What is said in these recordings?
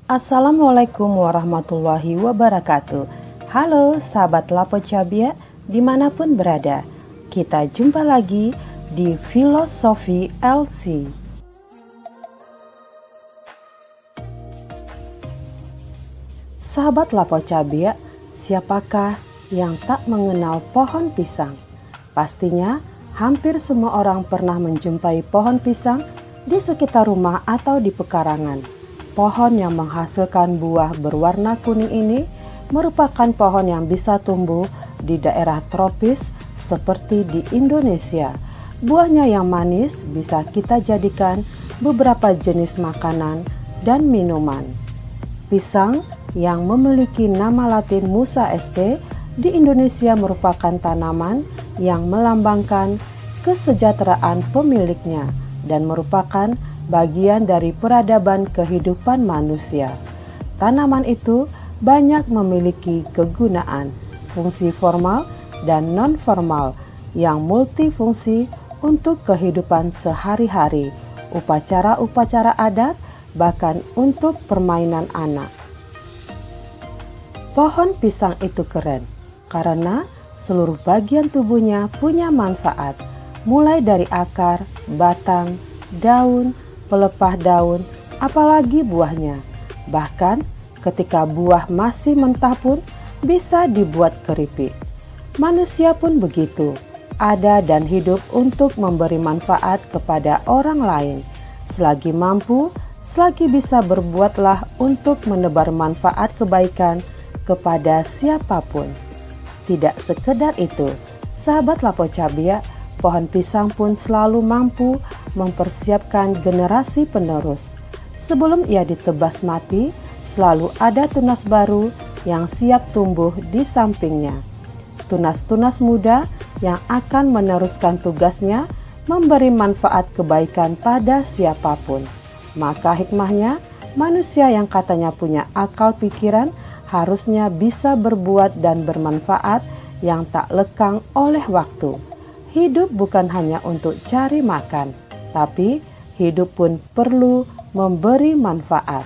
Assalamualaikum warahmatullahi wabarakatuh. Halo sahabat Lapo Cabia dimanapun berada. Kita jumpa lagi di Filosofi LC. Sahabat Lapo Cabia, siapakah yang tak mengenal pohon pisang? Pastinya hampir semua orang pernah menjumpai pohon pisang di sekitar rumah atau di pekarangan. Pohon yang menghasilkan buah berwarna kuning ini merupakan pohon yang bisa tumbuh di daerah tropis seperti di Indonesia. Buahnya yang manis bisa kita jadikan beberapa jenis makanan dan minuman. Pisang yang memiliki nama Latin Musa st. di Indonesia merupakan tanaman yang melambangkan kesejahteraan pemiliknya dan merupakan bagian dari peradaban kehidupan manusia. Tanaman itu banyak memiliki kegunaan, fungsi formal dan non-formal yang multifungsi untuk kehidupan sehari-hari, upacara-upacara adat, bahkan untuk permainan anak. Pohon pisang itu keren karena seluruh bagian tubuhnya punya manfaat, mulai dari akar, batang, daun, pelepah daun, apalagi buahnya. Bahkan ketika buah masih mentah pun bisa dibuat keripik. Manusia pun begitu, ada dan hidup untuk memberi manfaat kepada orang lain. Selagi mampu, selagi bisa berbuatlah untuk menebar manfaat kebaikan kepada siapapun. Tidak sekedar itu, sahabat Lapo Cabia, pohon pisang pun selalu mampu mempersiapkan generasi penerus. Sebelum ia ditebas mati, selalu ada tunas baru yang siap tumbuh di sampingnya. Tunas-tunas muda yang akan meneruskan tugasnya memberi manfaat kebaikan pada siapapun. Maka hikmahnya, manusia yang katanya punya akal pikiran harusnya bisa berbuat dan bermanfaat yang tak lekang oleh waktu. Hidup bukan hanya untuk cari makan, tapi hidup pun perlu memberi manfaat.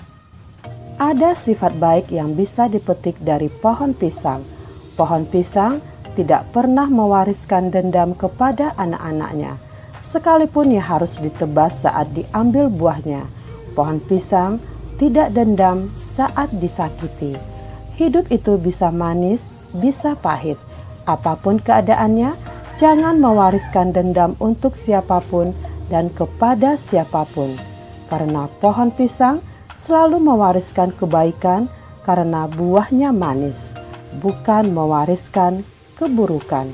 Ada sifat baik yang bisa dipetik dari pohon pisang. Pohon pisang tidak pernah mewariskan dendam kepada anak-anaknya, sekalipun ia harus ditebas saat diambil buahnya. Pohon pisang tidak dendam saat disakiti. Hidup itu bisa manis, bisa pahit. Apapun keadaannya, jangan mewariskan dendam untuk siapapun dan kepada siapapun, karena pohon pisang selalu mewariskan kebaikan karena buahnya manis, bukan mewariskan keburukan.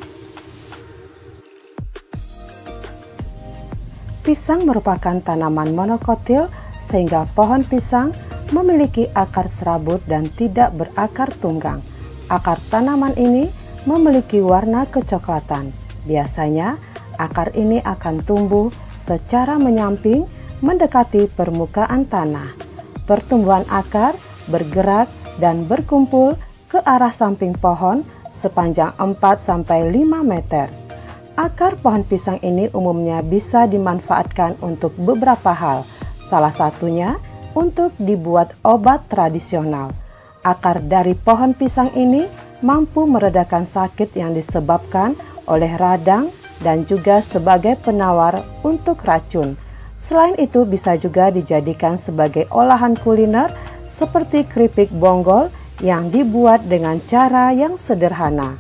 Pisang merupakan tanaman monokotil sehingga pohon pisang memiliki akar serabut dan tidak berakar tunggang. Akar tanaman ini memiliki warna kecoklatan. Biasanya akar ini akan tumbuh secara menyamping mendekati permukaan tanah. Pertumbuhan akar bergerak dan berkumpul ke arah samping pohon sepanjang 4-5 meter. Akar pohon pisang ini umumnya bisa dimanfaatkan untuk beberapa hal. Salah satunya untuk dibuat obat tradisional. Akar dari pohon pisang ini mampu meredakan sakit yang disebabkan oleh radang dan juga sebagai penawar untuk racun. Selain itu bisa juga dijadikan sebagai olahan kuliner seperti keripik bonggol yang dibuat dengan cara yang sederhana.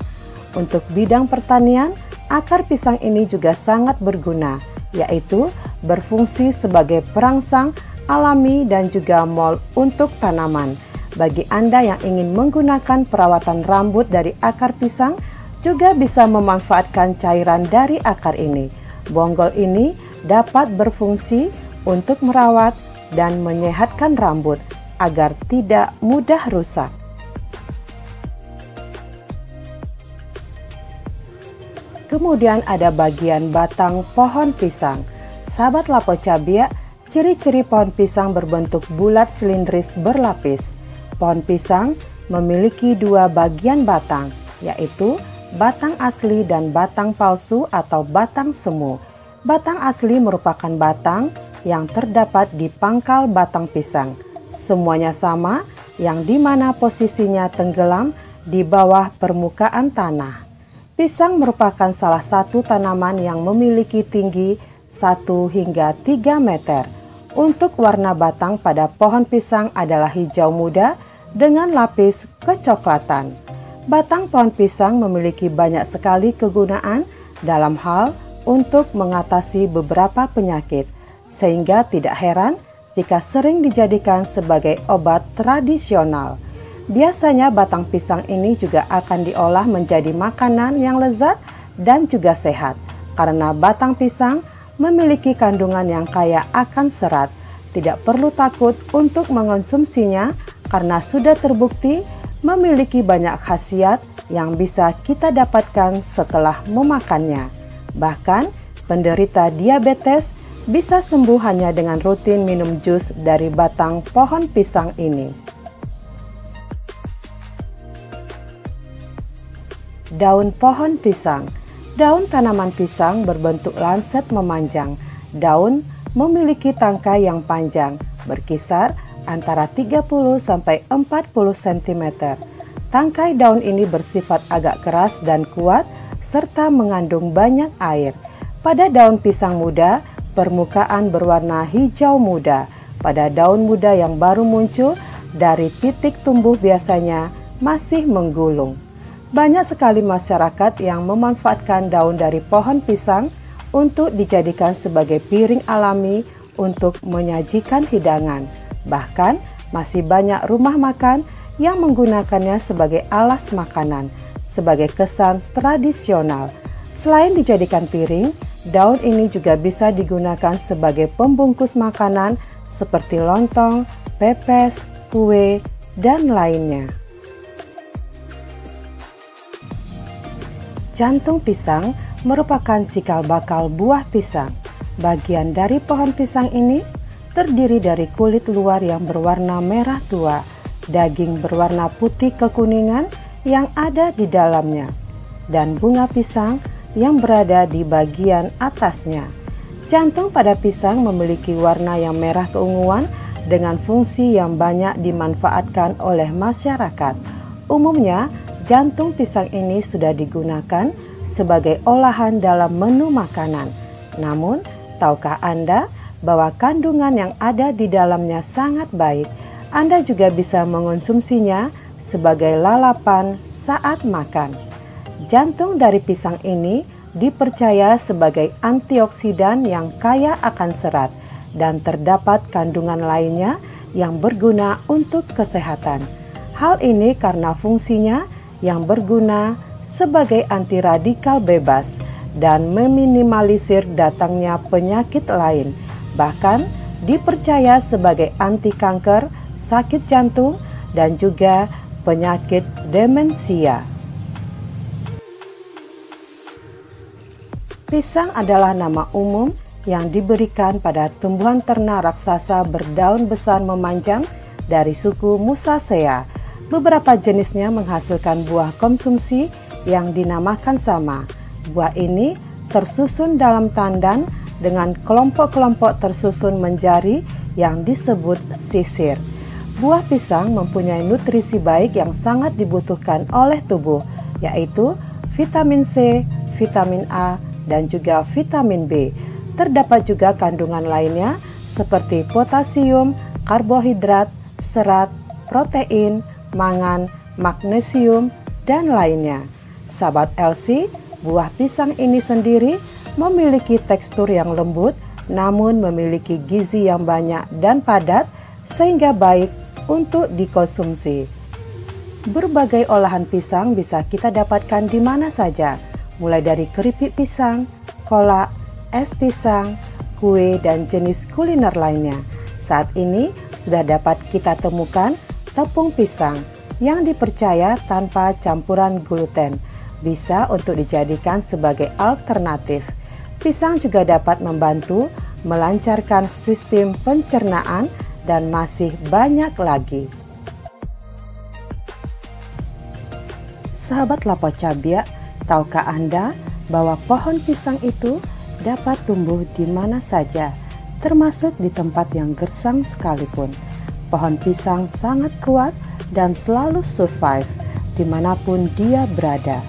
Untuk bidang pertanian, akar pisang ini juga sangat berguna, yaitu berfungsi sebagai perangsang alami dan juga mol untuk tanaman. Bagi Anda yang ingin menggunakan perawatan rambut dari akar pisang, juga bisa memanfaatkan cairan dari akar ini. Bonggol ini dapat berfungsi untuk merawat dan menyehatkan rambut agar tidak mudah rusak. Kemudian ada bagian batang pohon pisang. Sahabat Lapo Cabia, ciri-ciri pohon pisang berbentuk bulat silindris berlapis. Pohon pisang memiliki dua bagian batang. yaitu batang asli dan batang palsu atau batang semu. Batang asli merupakan batang yang terdapat di pangkal batang pisang. Semuanya sama, yang dimana posisinya tenggelam di bawah permukaan tanah. Pisang merupakan salah satu tanaman yang memiliki tinggi 1 hingga 3 meter. Untuk warna batang pada pohon pisang adalah hijau muda dengan lapis kecoklatan. Batang pohon pisang memiliki banyak sekali kegunaan dalam hal untuk mengatasi beberapa penyakit, sehingga tidak heran jika sering dijadikan sebagai obat tradisional. Biasanya batang pisang ini juga akan diolah menjadi makanan yang lezat dan juga sehat, karena batang pisang memiliki kandungan yang kaya akan serat. Tidak perlu takut untuk mengonsumsinya karena sudah terbukti memiliki banyak khasiat yang bisa kita dapatkan setelah memakannya. Bahkan penderita diabetes bisa sembuh hanya dengan rutin minum jus dari batang pohon pisang ini. Daun pohon pisang. Daun tanaman pisang berbentuk lanset memanjang. Daun memiliki tangkai yang panjang, berkisar antara 30 sampai 40 cm. Tangkai daun ini bersifat agak keras dan kuat serta mengandung banyak air. Pada daun pisang muda, permukaan berwarna hijau muda. Pada daun muda yang baru muncul dari titik tumbuh biasanya masih menggulung. Banyak sekali masyarakat yang memanfaatkan daun dari pohon pisang untuk dijadikan sebagai piring alami untuk menyajikan hidangan. Bahkan masih banyak rumah makan yang menggunakannya sebagai alas makanan, sebagai kesan tradisional. Selain dijadikan piring, daun ini juga bisa digunakan sebagai pembungkus makanan seperti lontong, pepes, kue, dan lainnya. Jantung pisang merupakan cikal bakal buah pisang. Bagian dari pohon pisang ini terdiri dari kulit luar yang berwarna merah tua, daging berwarna putih kekuningan yang ada di dalamnya, dan bunga pisang yang berada di bagian atasnya. Jantung pada pisang memiliki warna yang merah keunguan dengan fungsi yang banyak dimanfaatkan oleh masyarakat. Umumnya, jantung pisang ini sudah digunakan sebagai olahan dalam menu makanan. Namun, tahukah Anda bahwa kandungan yang ada di dalamnya sangat baik? Anda juga bisa mengonsumsinya sebagai lalapan saat makan. Jantung dari pisang ini dipercaya sebagai antioksidan yang kaya akan serat dan terdapat kandungan lainnya yang berguna untuk kesehatan. Hal ini karena fungsinya yang berguna sebagai anti radikal bebas dan meminimalisir datangnya penyakit lain. Bahkan dipercaya sebagai anti kanker, sakit jantung, dan juga penyakit demensia. Pisang adalah nama umum yang diberikan pada tumbuhan ternak raksasa berdaun besar memanjang dari suku Musaceae. Beberapa jenisnya menghasilkan buah konsumsi yang dinamakan sama. Buah ini tersusun dalam tandan dengan kelompok-kelompok tersusun menjari yang disebut sisir. Buah pisang mempunyai nutrisi baik yang sangat dibutuhkan oleh tubuh, yaitu vitamin C, vitamin A, dan juga vitamin B. Terdapat juga kandungan lainnya seperti potasium, karbohidrat, serat, protein, mangan, magnesium, dan lainnya. Sahabat Elsie, buah pisang ini sendiri memiliki tekstur yang lembut, namun memiliki gizi yang banyak dan padat sehingga baik untuk dikonsumsi. Berbagai olahan pisang bisa kita dapatkan di mana saja, mulai dari keripik pisang, kolak, es pisang, kue, dan jenis kuliner lainnya. Saat ini sudah dapat kita temukan tepung pisang yang dipercaya tanpa campuran gluten, bisa untuk dijadikan sebagai alternatif. Pisang juga dapat membantu melancarkan sistem pencernaan dan masih banyak lagi. Sahabat Lapo Cabia, tahukah Anda bahwa pohon pisang itu dapat tumbuh di mana saja, termasuk di tempat yang gersang sekalipun. Pohon pisang sangat kuat dan selalu survive dimanapun dia berada.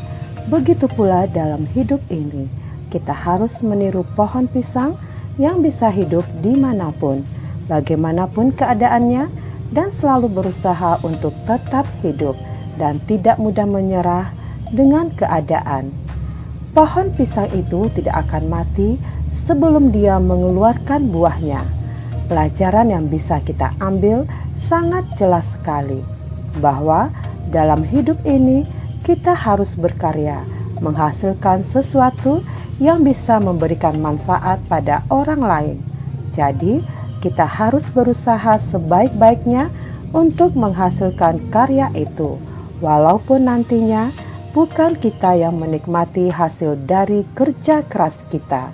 Begitu pula dalam hidup ini, kita harus meniru pohon pisang yang bisa hidup dimanapun, bagaimanapun keadaannya, dan selalu berusaha untuk tetap hidup dan tidak mudah menyerah dengan keadaan. Pohon pisang itu tidak akan mati sebelum dia mengeluarkan buahnya. Pelajaran yang bisa kita ambil sangat jelas sekali, bahwa dalam hidup ini kita harus berkarya, menghasilkan sesuatu yang bisa memberikan manfaat pada orang lain. Jadi, kita harus berusaha sebaik-baiknya untuk menghasilkan karya itu, walaupun nantinya bukan kita yang menikmati hasil dari kerja keras kita.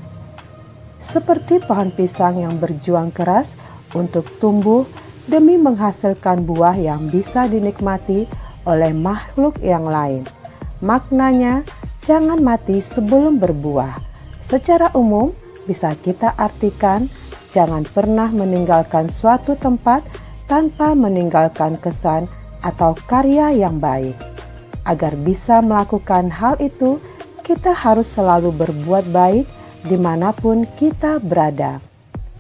Seperti pohon pisang yang berjuang keras untuk tumbuh demi menghasilkan buah yang bisa dinikmati oleh makhluk yang lain. Maknanya, jangan mati sebelum berbuah. Secara umum, bisa kita artikan, jangan pernah meninggalkan suatu tempat tanpa meninggalkan kesan atau karya yang baik. Agar bisa melakukan hal itu, kita harus selalu berbuat baik dimanapun kita berada.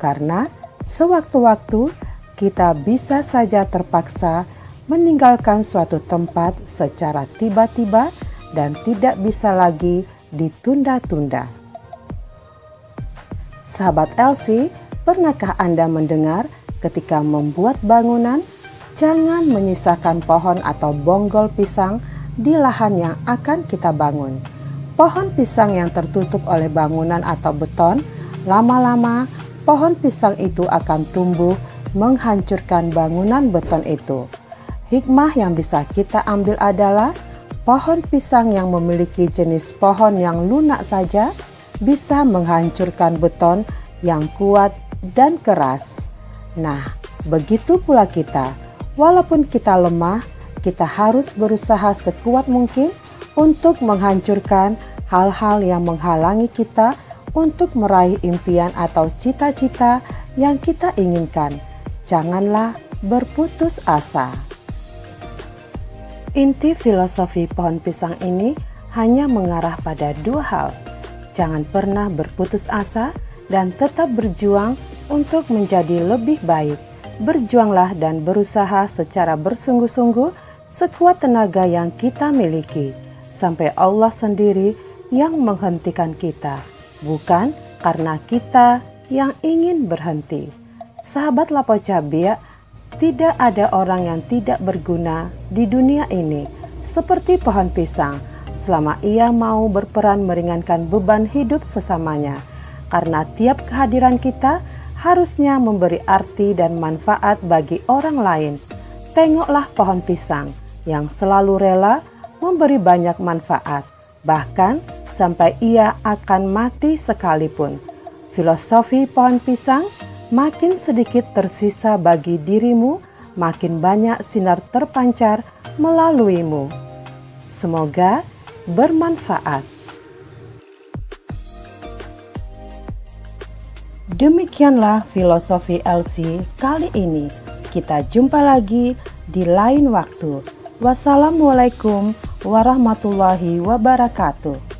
Karena sewaktu-waktu kita bisa saja terpaksa meninggalkan suatu tempat secara tiba-tiba dan tidak bisa lagi ditunda-tunda. Sahabat Elsie, pernahkah Anda mendengar ketika membuat bangunan, jangan menyisakan pohon atau bonggol pisang di lahan yang akan kita bangun. Pohon pisang yang tertutup oleh bangunan atau beton, lama-lama pohon pisang itu akan tumbuh menghancurkan bangunan beton itu. Hikmah yang bisa kita ambil adalah pohon pisang yang memiliki jenis pohon yang lunak saja bisa menghancurkan beton yang kuat dan keras. Nah, begitu pula kita. Walaupun kita lemah, kita harus berusaha sekuat mungkin untuk menghancurkan hal-hal yang menghalangi kita untuk meraih impian atau cita-cita yang kita inginkan. Janganlah berputus asa. Inti filosofi pohon pisang ini hanya mengarah pada dua hal. Jangan pernah berputus asa dan tetap berjuang untuk menjadi lebih baik. Berjuanglah dan berusaha secara bersungguh-sungguh sekuat tenaga yang kita miliki, sampai Allah sendiri yang menghentikan kita, bukan karena kita yang ingin berhenti. Sahabat Lapo Cabia, tidak ada orang yang tidak berguna di dunia ini, seperti pohon pisang, selama ia mau berperan meringankan beban hidup sesamanya. Karena tiap kehadiran kita harusnya memberi arti dan manfaat bagi orang lain. Tengoklah pohon pisang yang selalu rela memberi banyak manfaat, bahkan sampai ia akan mati sekalipun. Filosofi pohon pisang, makin sedikit tersisa bagi dirimu, makin banyak sinar terpancar melaluimu. Semoga bermanfaat. Demikianlah filosofi Elsie kali ini. Kita jumpa lagi di lain waktu. Wassalamualaikum warahmatullahi wabarakatuh.